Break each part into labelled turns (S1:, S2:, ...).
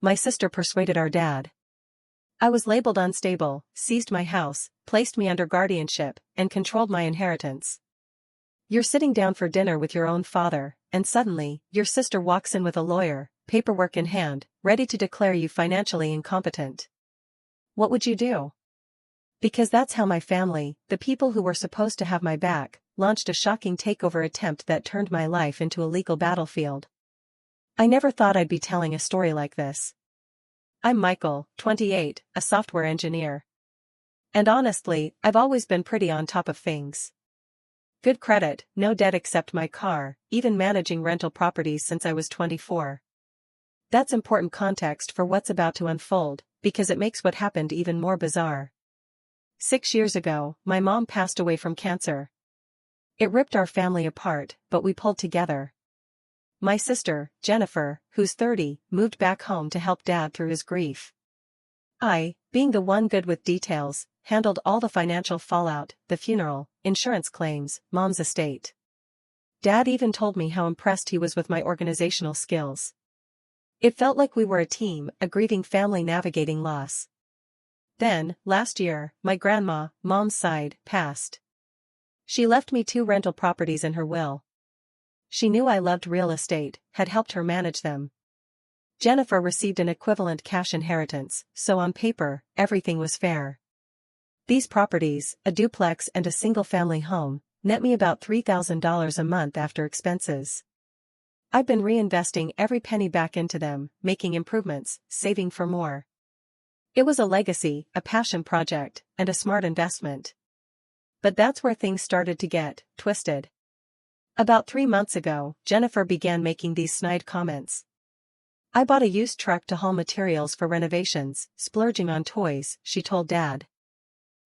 S1: My sister persuaded our dad. I was labeled unstable, seized my house, placed me under guardianship, and controlled my inheritance. You're sitting down for dinner with your own father, and suddenly, your sister walks in with a lawyer, paperwork in hand, ready to declare you financially incompetent. What would you do? Because that's how my family, the people who were supposed to have my back, launched a shocking takeover attempt that turned my life into a legal battlefield. I never thought I'd be telling a story like this. I'm Michael, 28, a software engineer. And honestly, I've always been pretty on top of things. Good credit, no debt except my car, even managing rental properties since I was 24. That's important context for what's about to unfold, because it makes what happened even more bizarre. 6 years ago, my mom passed away from cancer. It ripped our family apart, but we pulled together. My sister, Jennifer, who's 30, moved back home to help Dad through his grief. I, being the one good with details, handled all the financial fallout, the funeral, insurance claims, Mom's estate. Dad even told me how impressed he was with my organizational skills. It felt like we were a team, a grieving family navigating loss. Then, last year, my grandma, Mom's side, passed. She left me 2 rental properties in her will. She knew I loved real estate, had helped her manage them. Jennifer received an equivalent cash inheritance, so on paper, everything was fair. These properties, a duplex and a single-family home, net me about $3,000 a month after expenses. I've been reinvesting every penny back into them, making improvements, saving for more. It was a legacy, a passion project, and a smart investment. But that's where things started to get twisted. About 3 months ago, Jennifer began making these snide comments. I bought a used truck to haul materials for renovations, splurging on toys, she told Dad.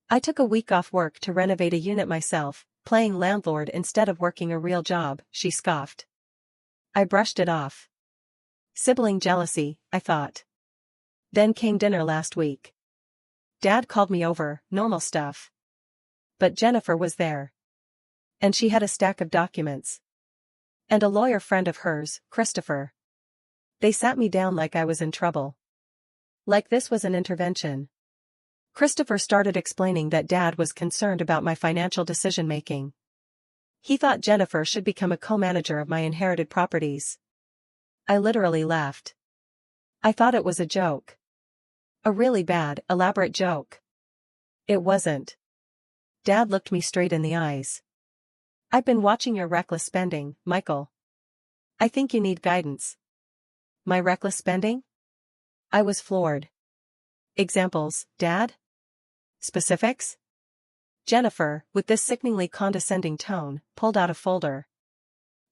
S1: I took a week off work to renovate a unit myself, playing landlord instead of working a real job, she scoffed. I brushed it off. Sibling jealousy, I thought. Then came dinner last week. Dad called me over, normal stuff. But Jennifer was there. And she had a stack of documents. And a lawyer friend of hers, Christopher. They sat me down like I was in trouble. Like this was an intervention. Christopher started explaining that Dad was concerned about my financial decision-making. He thought Jennifer should become a co-manager of my inherited properties. I literally laughed. I thought it was a joke. A really bad, elaborate joke. It wasn't. Dad looked me straight in the eyes. I've been watching your reckless spending, Michael. I think you need guidance. My reckless spending? I was floored. Examples, Dad? Specifics? Jennifer, with this sickeningly condescending tone, pulled out a folder.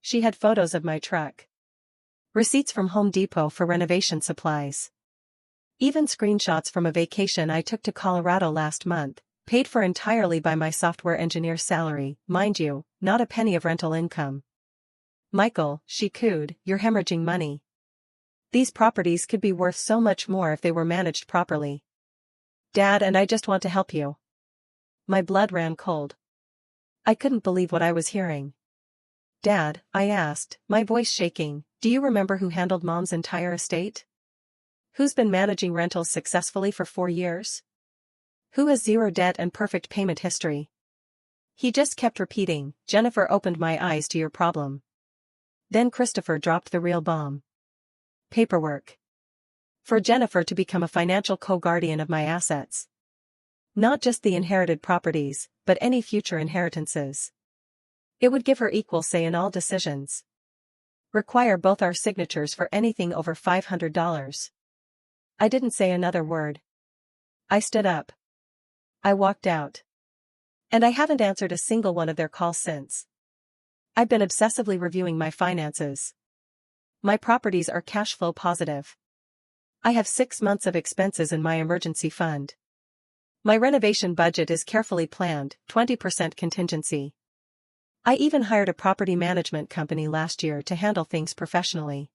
S1: She had photos of my truck. Receipts from Home Depot for renovation supplies. Even screenshots from a vacation I took to Colorado last month, paid for entirely by my software engineer's salary, mind you, not a penny of rental income. Michael, she cooed, you're hemorrhaging money. These properties could be worth so much more if they were managed properly. Dad and I just want to help you. My blood ran cold. I couldn't believe what I was hearing. Dad, I asked, my voice shaking, do you remember who handled Mom's entire estate? Who's been managing rentals successfully for 4 years? Who has zero debt and perfect payment history? He just kept repeating, Jennifer opened my eyes to your problem. Then Christopher dropped the real bomb. Paperwork. For Jennifer to become a financial co-guardian of my assets. Not just the inherited properties, but any future inheritances. It would give her equal say in all decisions. Require both our signatures for anything over $500. I didn't say another word. I stood up. I walked out. And I haven't answered a single one of their calls since. I've been obsessively reviewing my finances. My properties are cash flow positive. I have 6 months of expenses in my emergency fund. My renovation budget is carefully planned, 20% contingency. I even hired a property management company last year to handle things professionally.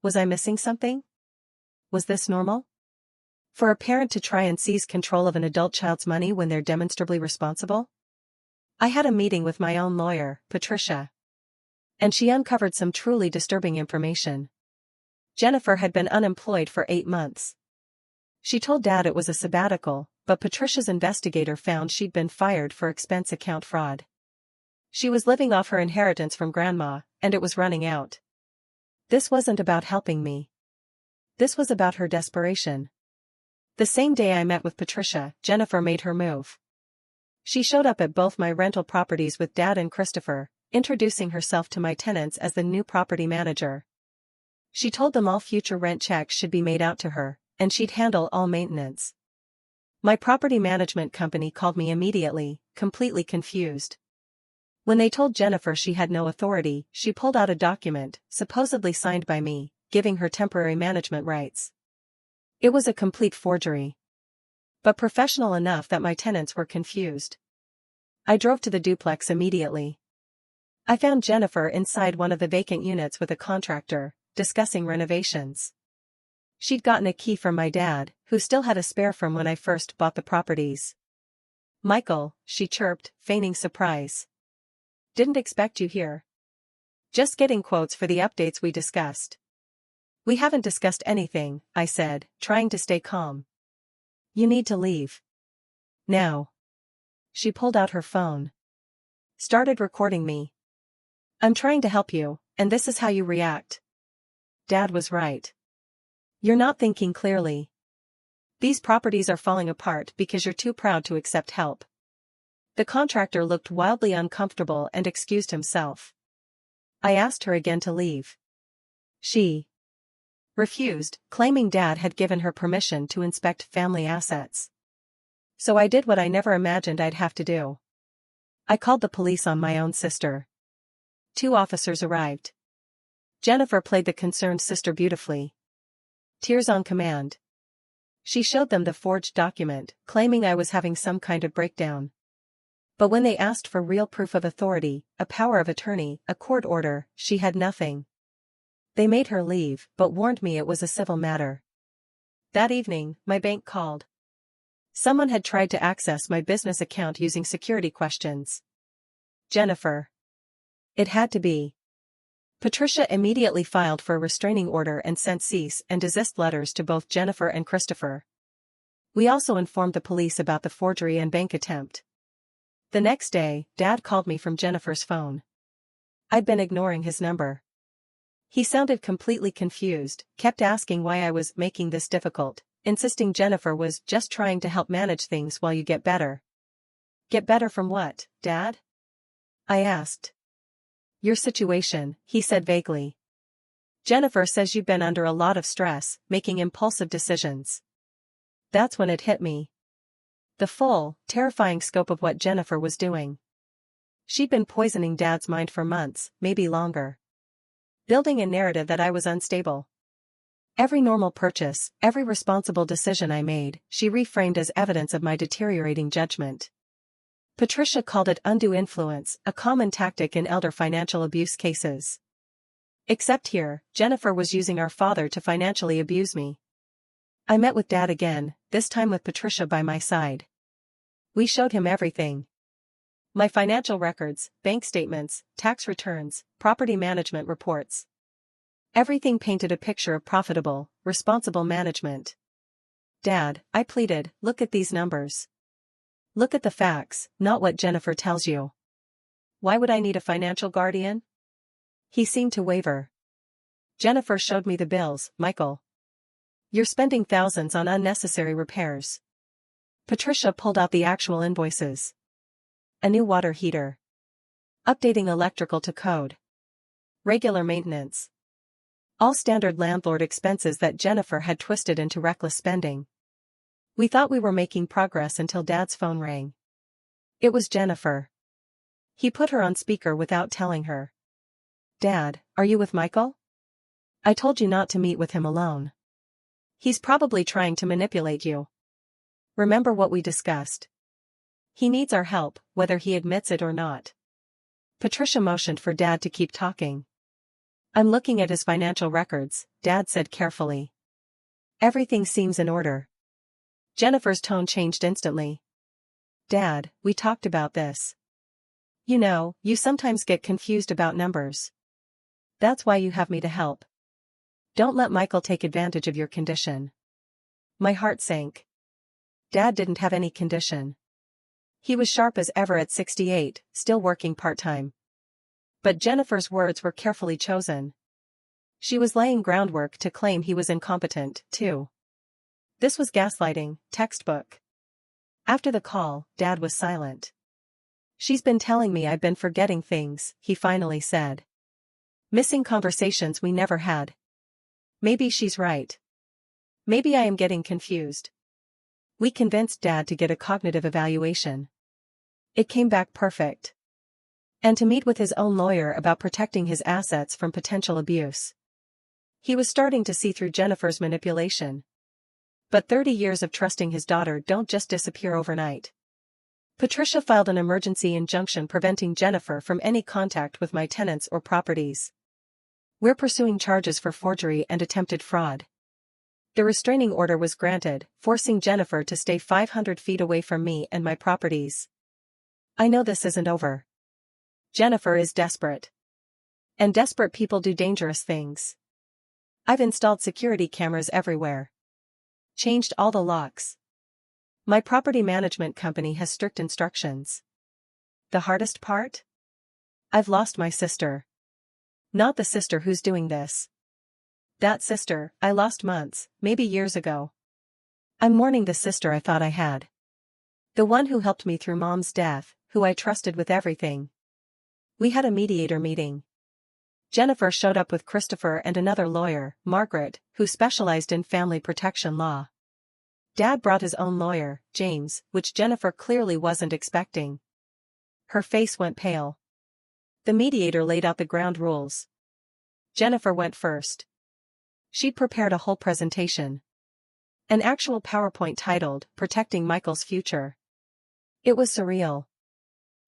S1: Was I missing something? Was this normal? For a parent to try and seize control of an adult child's money when they're demonstrably responsible? I had a meeting with my own lawyer, Patricia. And she uncovered some truly disturbing information. Jennifer had been unemployed for 8 months. She told Dad it was a sabbatical, but Patricia's investigator found she'd been fired for expense account fraud. She was living off her inheritance from Grandma, and it was running out. This wasn't about helping me. This was about her desperation. The same day I met with Patricia, Jennifer made her move. She showed up at both my rental properties with Dad and Christopher, introducing herself to my tenants as the new property manager. She told them all future rent checks should be made out to her, and she'd handle all maintenance. My property management company called me immediately, completely confused. When they told Jennifer she had no authority, she pulled out a document, supposedly signed by me, giving her temporary management rights. It was a complete forgery. But professional enough that my tenants were confused. I drove to the duplex immediately. I found Jennifer inside one of the vacant units with a contractor, discussing renovations. She'd gotten a key from my dad, who still had a spare from when I first bought the properties. "Michael," she chirped, feigning surprise. "Didn't expect you here." "Just getting quotes for the updates we discussed." "We haven't discussed anything," I said, trying to stay calm. "You need to leave. Now." She pulled out her phone. Started recording me. "I'm trying to help you, and this is how you react." Dad was right. "You're not thinking clearly. These properties are falling apart because you're too proud to accept help." The contractor looked wildly uncomfortable and excused himself. I asked her again to leave. She refused, claiming Dad had given her permission to inspect family assets. So I did what I never imagined I'd have to do. I called the police on my own sister. 2 officers arrived. Jennifer played the concerned sister beautifully. Tears on command. She showed them the forged document, claiming I was having some kind of breakdown. But when they asked for real proof of authority, a power of attorney, a court order, she had nothing. They made her leave, but warned me it was a civil matter. That evening, my bank called. Someone had tried to access my business account using security questions. Jennifer. It had to be. Patricia immediately filed for a restraining order and sent cease and desist letters to both Jennifer and Christopher. We also informed the police about the forgery and bank attempt. The next day, Dad called me from Jennifer's phone. I'd been ignoring his number. He sounded completely confused, kept asking why I was making this difficult, insisting Jennifer was just trying to help manage things while you get better. Get better from what, Dad? I asked. Your situation, he said vaguely. Jennifer says you've been under a lot of stress, making impulsive decisions. That's when it hit me. The full, terrifying scope of what Jennifer was doing. She'd been poisoning Dad's mind for months, maybe longer. Building a narrative that I was unstable. Every normal purchase, every responsible decision I made, she reframed as evidence of my deteriorating judgment. Patricia called it undue influence, a common tactic in elder financial abuse cases. Except here, Jennifer was using our father to financially abuse me. I met with Dad again, this time with Patricia by my side. We showed him everything. My financial records, bank statements, tax returns, property management reports. Everything painted a picture of profitable, responsible management. Dad, I pleaded, look at these numbers. Look at the facts, not what Jennifer tells you. Why would I need a financial guardian? He seemed to waver. Jennifer showed me the bills, Michael. You're spending thousands on unnecessary repairs. Patricia pulled out the actual invoices. A new water heater. Updating electrical to code. Regular maintenance. All standard landlord expenses that Jennifer had twisted into reckless spending. We thought we were making progress until Dad's phone rang. It was Jennifer. He put her on speaker without telling her. Dad, are you with Michael? I told you not to meet with him alone. He's probably trying to manipulate you. Remember what we discussed. He needs our help, whether he admits it or not. Patricia motioned for Dad to keep talking. I'm looking at his financial records, Dad said carefully. Everything seems in order. Jennifer's tone changed instantly. Dad, we talked about this. You know, you sometimes get confused about numbers. That's why you have me to help. Don't let Michael take advantage of your condition. My heart sank. Dad didn't have any condition. He was sharp as ever at 68, still working part-time. But Jennifer's words were carefully chosen. She was laying groundwork to claim he was incompetent, too. This was gaslighting, textbook. After the call, Dad was silent. She's been telling me I've been forgetting things, he finally said. Missing conversations we never had. Maybe she's right. Maybe I am getting confused. We convinced Dad to get a cognitive evaluation. It came back perfect. And to meet with his own lawyer about protecting his assets from potential abuse. He was starting to see through Jennifer's manipulation. But 30 years of trusting his daughter don't just disappear overnight. Patricia filed an emergency injunction preventing Jennifer from any contact with my tenants or properties. We're pursuing charges for forgery and attempted fraud. The restraining order was granted, forcing Jennifer to stay 500 feet away from me and my properties. I know this isn't over. Jennifer is desperate. And desperate people do dangerous things. I've installed security cameras everywhere. Changed all the locks. My property management company has strict instructions. The hardest part? I've lost my sister. Not the sister who's doing this. That sister, I lost months, maybe years ago. I'm mourning the sister I thought I had. The one who helped me through Mom's death, who I trusted with everything. We had a mediator meeting. Jennifer showed up with Christopher and another lawyer, Margaret, who specialized in family protection law. Dad brought his own lawyer, James, which Jennifer clearly wasn't expecting. Her face went pale. The mediator laid out the ground rules. Jennifer went first. She'd prepared a whole presentation. An actual PowerPoint titled, Protecting Michael's Future. It was surreal.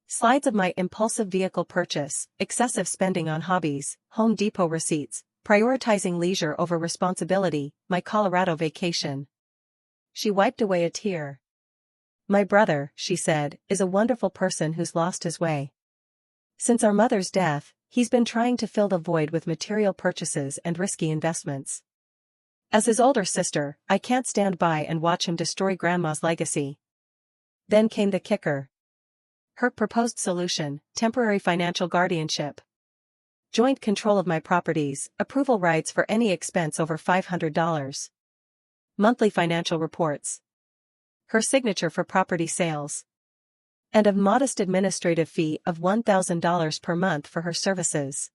S1: Slides of my impulsive vehicle purchase, excessive spending on hobbies, Home Depot receipts, prioritizing leisure over responsibility, my Colorado vacation. She wiped away a tear. My brother, she said, is a wonderful person who's lost his way. Since our mother's death, he's been trying to fill the void with material purchases and risky investments. As his older sister, I can't stand by and watch him destroy Grandma's legacy. Then came the kicker. Her proposed solution, temporary financial guardianship. Joint control of my properties, approval rights for any expense over $500. Monthly financial reports. Her signature for property sales. And a modest administrative fee of $1,000 per month for her services.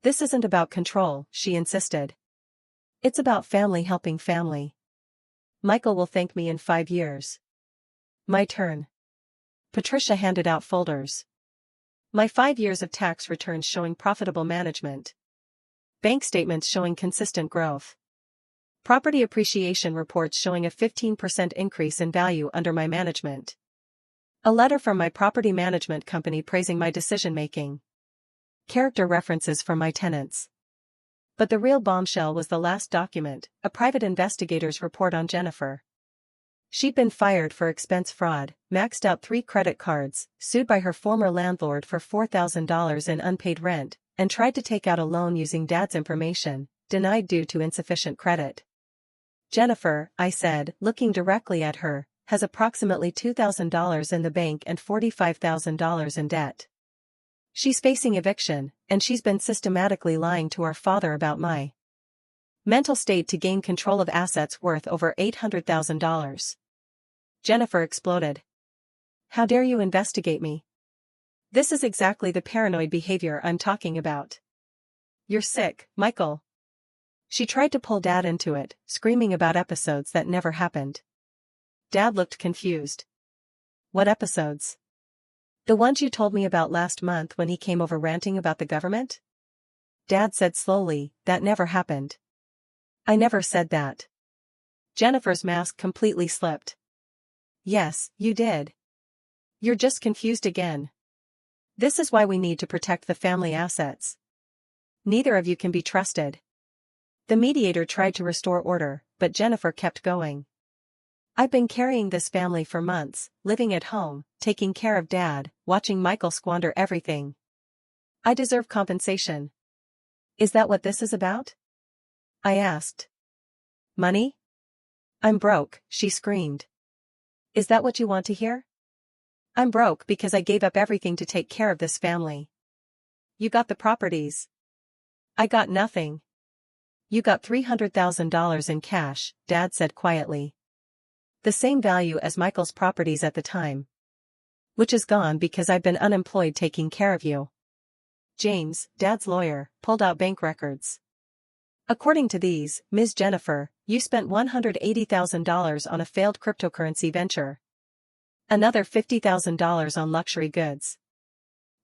S1: This isn't about control, she insisted. It's about family helping family. Michael will thank me in 5 years. My turn. Patricia handed out folders. My 5 years of tax returns showing profitable management. Bank statements showing consistent growth. Property appreciation reports showing a 15% increase in value under my management. A letter from my property management company praising my decision-making. Character references from my tenants. But the real bombshell was the last document, a private investigator's report on Jennifer. She'd been fired for expense fraud, maxed out 3 credit cards, sued by her former landlord for $4,000 in unpaid rent, and tried to take out a loan using Dad's information, denied due to insufficient credit. Jennifer, I said, looking directly at her, has approximately $2,000 in the bank and $45,000 in debt. She's facing eviction, and she's been systematically lying to our father about my mental state to gain control of assets worth over $800,000. Jennifer exploded. How dare you investigate me? This is exactly the paranoid behavior I'm talking about. You're sick, Michael. She tried to pull Dad into it, screaming about episodes that never happened. Dad looked confused. What episodes? The ones you told me about last month when he came over ranting about the government? Dad said slowly, that never happened. I never said that. Jennifer's mask completely slipped. Yes, you did. You're just confused again. This is why we need to protect the family assets. Neither of you can be trusted. The mediator tried to restore order, but Jennifer kept going. I've been carrying this family for months, living at home, taking care of Dad, watching Michael squander everything. I deserve compensation. Is that what this is about? I asked. Money? I'm broke, she screamed. Is that what you want to hear? I'm broke because I gave up everything to take care of this family. You got the properties. I got nothing. You got $300,000 in cash, Dad said quietly. The same value as Michael's properties at the time. Which is gone because I've been unemployed taking care of you. James, Dad's lawyer, pulled out bank records. According to these, Ms. Jennifer, you spent $180,000 on a failed cryptocurrency venture. Another $50,000 on luxury goods.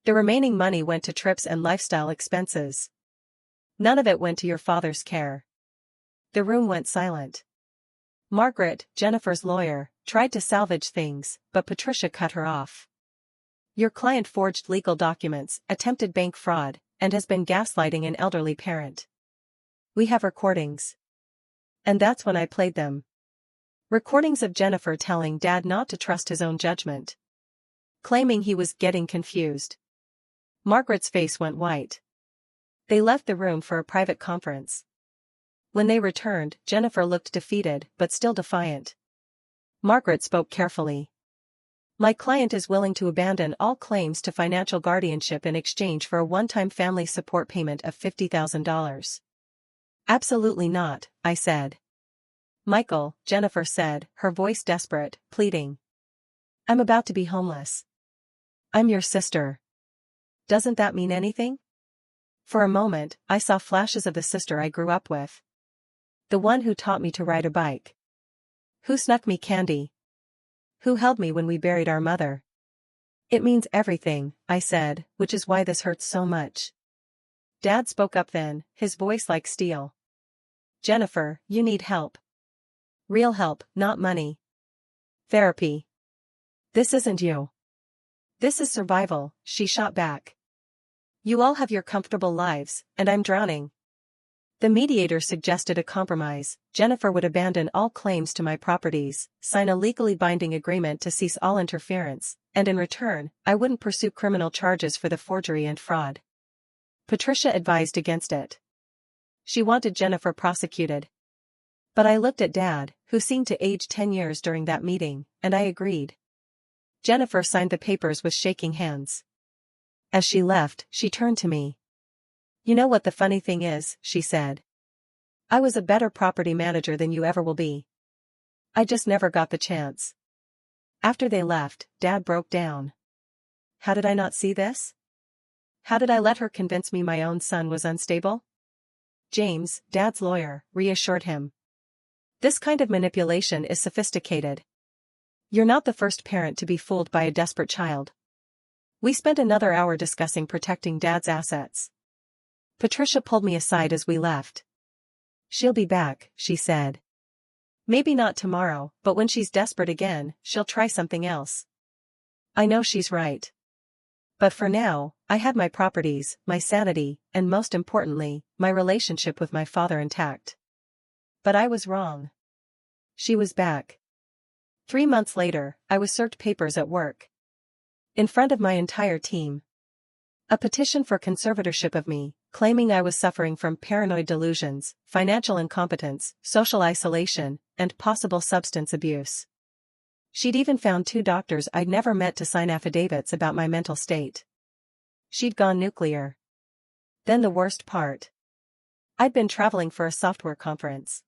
S1: The remaining money went to trips and lifestyle expenses. None of it went to your father's care. The room went silent. Margaret, Jennifer's lawyer, tried to salvage things, but Patricia cut her off. Your client forged legal documents, attempted bank fraud, and has been gaslighting an elderly parent. We have recordings. And that's when I played them. Recordings of Jennifer telling Dad not to trust his own judgment. Claiming he was getting confused. Margaret's face went white. They left the room for a private conference. When they returned, Jennifer looked defeated but still defiant. Margaret spoke carefully. My client is willing to abandon all claims to financial guardianship in exchange for a one-time family support payment of $50,000. Absolutely not, I said. Michael, Jennifer said, her voice desperate, pleading. I'm about to be homeless. I'm your sister. Doesn't that mean anything? For a moment, I saw flashes of the sister I grew up with. The one who taught me to ride a bike. Who snuck me candy. Who held me when we buried our mother. It means everything, I said, which is why this hurts so much. Dad spoke up then, his voice like steel. Jennifer, you need help. Real help, not money. Therapy. This isn't you. This is survival, she shot back. You all have your comfortable lives, and I'm drowning. The mediator suggested a compromise. Jennifer would abandon all claims to my properties, sign a legally binding agreement to cease all interference, and in return, I wouldn't pursue criminal charges for the forgery and fraud. Patricia advised against it. She wanted Jennifer prosecuted. But I looked at Dad, who seemed to age 10 years during that meeting, and I agreed. Jennifer signed the papers with shaking hands. As she left, she turned to me. You know what the funny thing is, she said. I was a better property manager than you ever will be. I just never got the chance. After they left, Dad broke down. How did I not see this? How did I let her convince me my own son was unstable? James, Dad's lawyer, reassured him. This kind of manipulation is sophisticated. You're not the first parent to be fooled by a desperate child. We spent another hour discussing protecting Dad's assets. Patricia pulled me aside as we left. She'll be back, she said. Maybe not tomorrow, but when she's desperate again, she'll try something else. I know she's right. But for now, I had my properties, my sanity, and most importantly, my relationship with my father intact. But I was wrong. She was back. 3 months later, I was served papers at work. In front of my entire team. A petition for conservatorship of me, claiming I was suffering from paranoid delusions, financial incompetence, social isolation, and possible substance abuse. She'd even found 2 doctors I'd never met to sign affidavits about my mental state. She'd gone nuclear. Then the worst part. I'd been traveling for a software conference.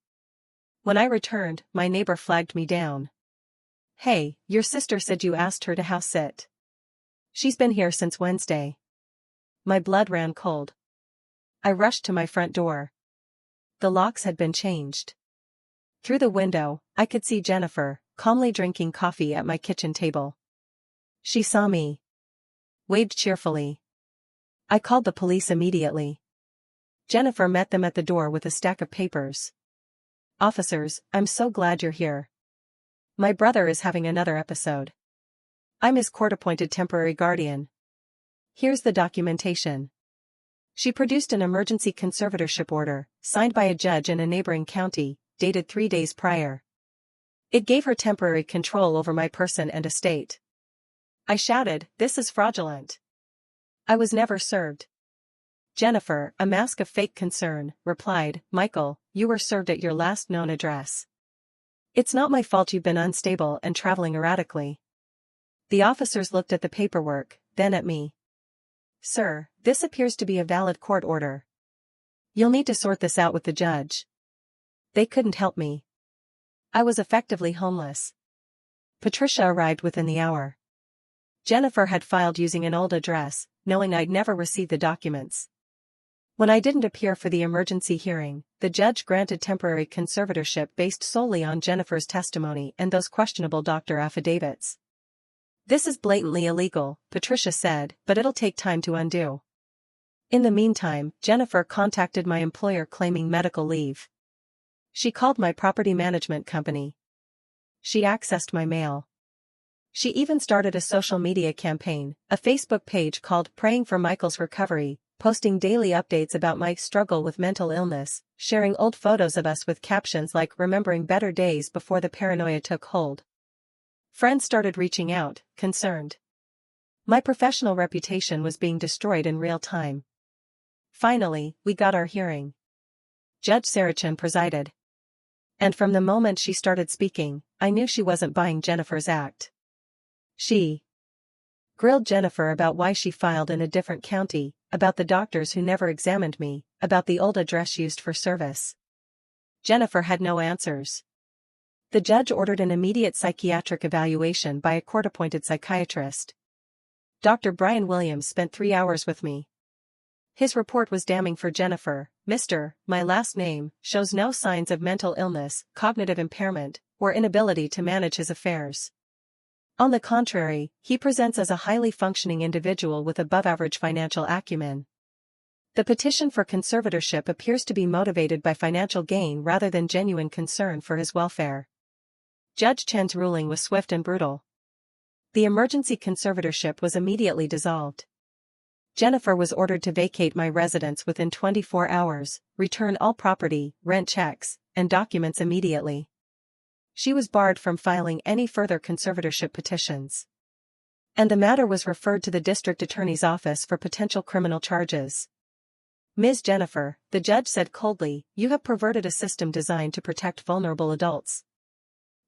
S1: When I returned, my neighbor flagged me down. Hey, your sister said you asked her to house sit. She's been here since Wednesday. My blood ran cold. I rushed to my front door. The locks had been changed. Through the window, I could see Jennifer, calmly drinking coffee at my kitchen table. She saw me. Waved cheerfully. I called the police immediately. Jennifer met them at the door with a stack of papers. Officers, I'm so glad you're here. My brother is having another episode. I'm his court-appointed temporary guardian. Here's the documentation. She produced an emergency conservatorship order, signed by a judge in a neighboring county, dated 3 days prior. It gave her temporary control over my person and estate. I shouted, "This is fraudulent. I was never served." Jennifer, a mask of fake concern, replied, Michael, you were served at your last known address. It's not my fault you've been unstable and traveling erratically. The officers looked at the paperwork, then at me. Sir, this appears to be a valid court order. You'll need to sort this out with the judge. They couldn't help me. I was effectively homeless. Patricia arrived within the hour. Jennifer had filed using an old address, knowing I'd never received the documents. When I didn't appear for the emergency hearing, the judge granted temporary conservatorship based solely on Jennifer's testimony and those questionable doctor affidavits. This is blatantly illegal, Patricia said, but it'll take time to undo. In the meantime, Jennifer contacted my employer claiming medical leave. She called my property management company. She accessed my mail. She even started a social media campaign, a Facebook page called Praying for Michael's Recovery, posting daily updates about my struggle with mental illness, sharing old photos of us with captions like remembering better days before the paranoia took hold. Friends started reaching out, concerned. My professional reputation was being destroyed in real time. Finally, we got our hearing. Judge Sarachan presided. And from the moment she started speaking, I knew she wasn't buying Jennifer's act. She grilled Jennifer about why she filed in a different county, about the doctors who never examined me, about the old address used for service. Jennifer had no answers. The judge ordered an immediate psychiatric evaluation by a court-appointed psychiatrist. Dr. Brian Williams spent 3 hours with me. His report was damning for Jennifer. Mr., my last name, shows no signs of mental illness, cognitive impairment, or inability to manage his affairs. On the contrary, he presents as a highly functioning individual with above-average financial acumen. The petition for conservatorship appears to be motivated by financial gain rather than genuine concern for his welfare. Judge Chen's ruling was swift and brutal. The emergency conservatorship was immediately dissolved. Jennifer was ordered to vacate my residence within 24 hours, return all property, rent checks, and documents immediately. She was barred from filing any further conservatorship petitions. And the matter was referred to the district attorney's office for potential criminal charges. Ms. Jennifer, the judge said coldly, you have perverted a system designed to protect vulnerable adults.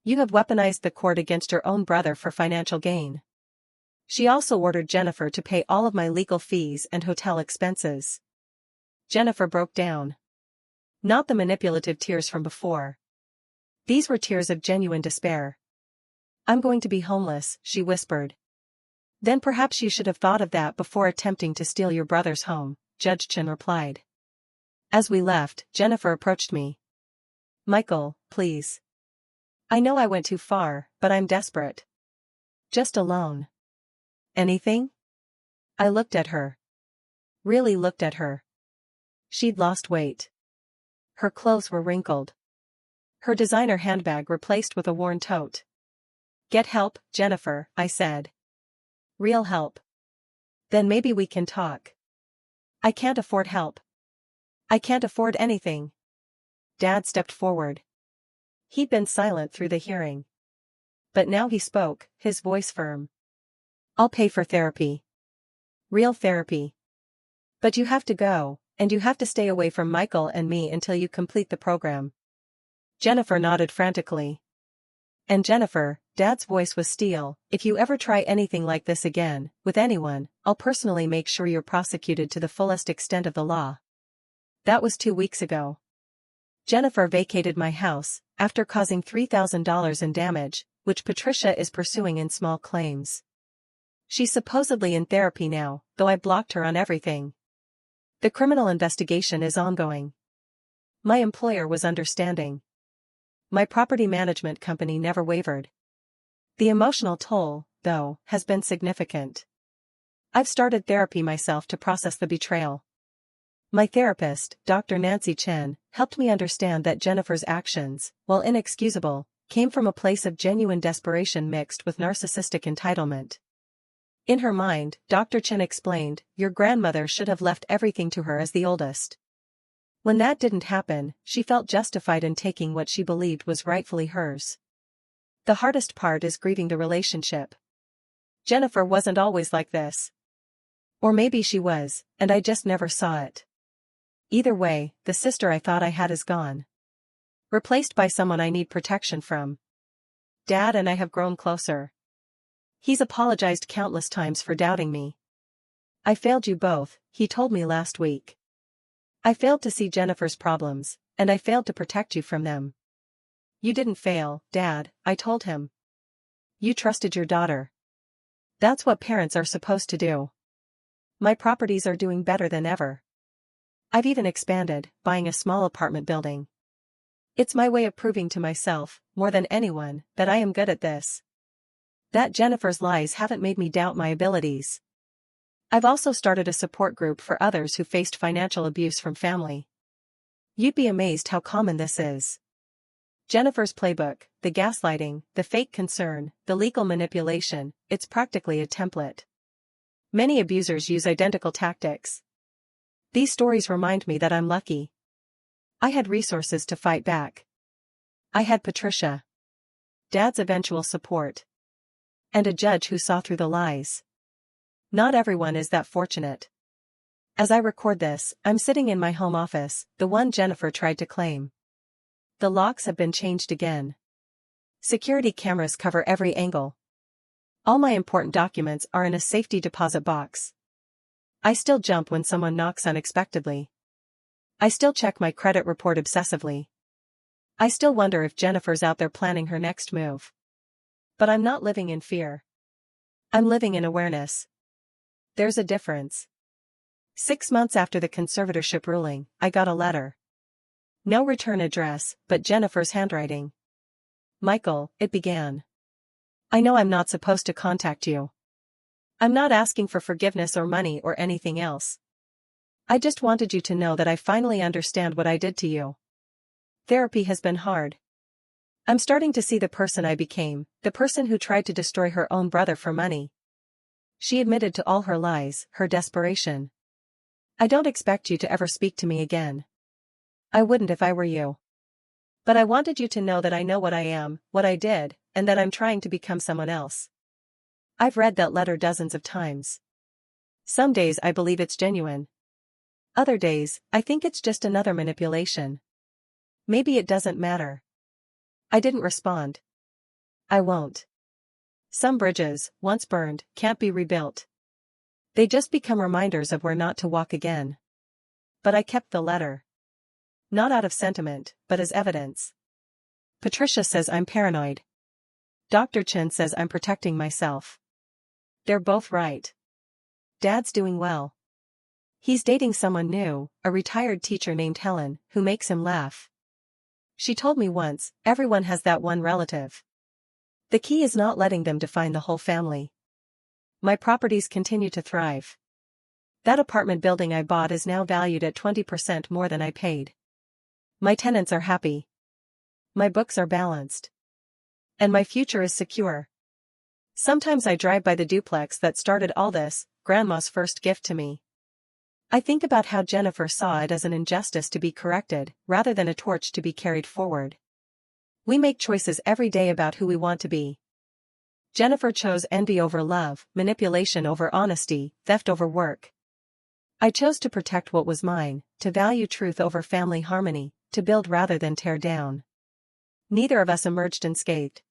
S1: You have weaponized the court against your own brother for financial gain. She also ordered Jennifer to pay all of my legal fees and hotel expenses. Jennifer broke down. Not the manipulative tears from before. These were tears of genuine despair. I'm going to be homeless, she whispered. Then perhaps you should have thought of that before attempting to steal your brother's home, Judge Chen replied. As we left, Jennifer approached me. Michael, please. I know I went too far, but I'm desperate. Just alone. Anything? I looked at her. Really looked at her. She'd lost weight. Her clothes were wrinkled. Her designer handbag replaced with a worn tote. Get help, Jennifer, I said. Real help. Then maybe we can talk. I can't afford help. I can't afford anything. Dad stepped forward. He'd been silent through the hearing. But now he spoke, his voice firm. I'll pay for therapy. Real therapy. But you have to go, and you have to stay away from Michael and me until you complete the program. Jennifer nodded frantically. And Jennifer, Dad's voice was steel, if you ever try anything like this again, with anyone, I'll personally make sure you're prosecuted to the fullest extent of the law. That was 2 weeks ago. Jennifer vacated my house, after causing $3,000 in damage, which Patricia is pursuing in small claims. She's supposedly in therapy now, though I blocked her on everything. The criminal investigation is ongoing. My employer was understanding. My property management company never wavered. The emotional toll, though, has been significant. I've started therapy myself to process the betrayal. My therapist, Dr. Nancy Chen, helped me understand that Jennifer's actions, while inexcusable, came from a place of genuine desperation mixed with narcissistic entitlement. In her mind, Dr. Chen explained, your grandmother should have left everything to her as the oldest. When that didn't happen, she felt justified in taking what she believed was rightfully hers. The hardest part is grieving the relationship. Jennifer wasn't always like this. Or maybe she was, and I just never saw it. Either way, the sister I thought I had is gone. Replaced by someone I need protection from. Dad and I have grown closer. He's apologized countless times for doubting me. I failed you both, he told me last week. I failed to see Jennifer's problems, and I failed to protect you from them. You didn't fail, Dad, I told him. You trusted your daughter. That's what parents are supposed to do. My properties are doing better than ever. I've even expanded, buying a small apartment building. It's my way of proving to myself, more than anyone, that I am good at this. That Jennifer's lies haven't made me doubt my abilities. I've also started a support group for others who faced financial abuse from family. You'd be amazed how common this is. Jennifer's playbook, the gaslighting, the fake concern, the legal manipulation, it's practically a template. Many abusers use identical tactics. These stories remind me that I'm lucky. I had resources to fight back. I had Patricia, Dad's eventual support, and a judge who saw through the lies. Not everyone is that fortunate. As I record this, I'm sitting in my home office, the one Jennifer tried to claim. The locks have been changed again. Security cameras cover every angle. All my important documents are in a safety deposit box. I still jump when someone knocks unexpectedly. I still check my credit report obsessively. I still wonder if Jennifer's out there planning her next move. But I'm not living in fear. I'm living in awareness. There's a difference. 6 months after the conservatorship ruling, I got a letter. No return address, but Jennifer's handwriting. Michael, it began. I know I'm not supposed to contact you. I'm not asking for forgiveness or money or anything else. I just wanted you to know that I finally understand what I did to you. Therapy has been hard. I'm starting to see the person I became, the person who tried to destroy her own brother for money. She admitted to all her lies, her desperation. I don't expect you to ever speak to me again. I wouldn't if I were you. But I wanted you to know that I know what I am, what I did, and that I'm trying to become someone else. I've read that letter dozens of times. Some days I believe it's genuine. Other days, I think it's just another manipulation. Maybe it doesn't matter. I didn't respond. I won't. Some bridges, once burned, can't be rebuilt. They just become reminders of where not to walk again. But I kept the letter. Not out of sentiment, but as evidence. Patricia says I'm paranoid. Dr. Chen says I'm protecting myself. They're both right. Dad's doing well. He's dating someone new, a retired teacher named Helen, who makes him laugh. She told me once, everyone has that one relative. The key is not letting them define the whole family. My properties continue to thrive. That apartment building I bought is now valued at 20% more than I paid. My tenants are happy. My books are balanced. And my future is secure. Sometimes I drive by the duplex that started all this, Grandma's first gift to me. I think about how Jennifer saw it as an injustice to be corrected, rather than a torch to be carried forward. We make choices every day about who we want to be. Jennifer chose envy over love, manipulation over honesty, theft over work. I chose to protect what was mine, to value truth over family harmony, to build rather than tear down. Neither of us emerged unscathed.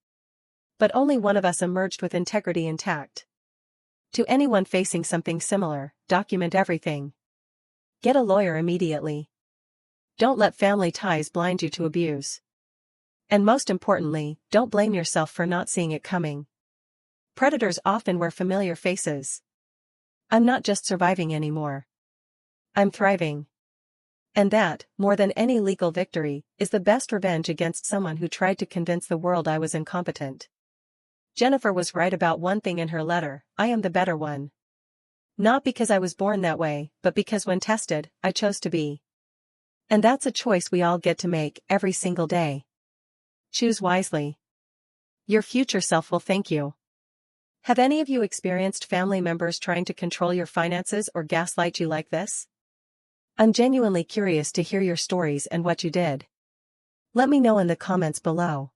S1: But only one of us emerged with integrity intact. To anyone facing something similar, document everything. Get a lawyer immediately. Don't let family ties blind you to abuse. And most importantly, don't blame yourself for not seeing it coming. Predators often wear familiar faces. I'm not just surviving anymore. I'm thriving. And that, more than any legal victory, is the best revenge against someone who tried to convince the world I was incompetent. Jennifer was right about one thing in her letter: I am the better one. Not because I was born that way, but because when tested, I chose to be. And that's a choice we all get to make, every single day. Choose wisely. Your future self will thank you. Have any of you experienced family members trying to control your finances or gaslight you like this? I'm genuinely curious to hear your stories and what you did. Let me know in the comments below.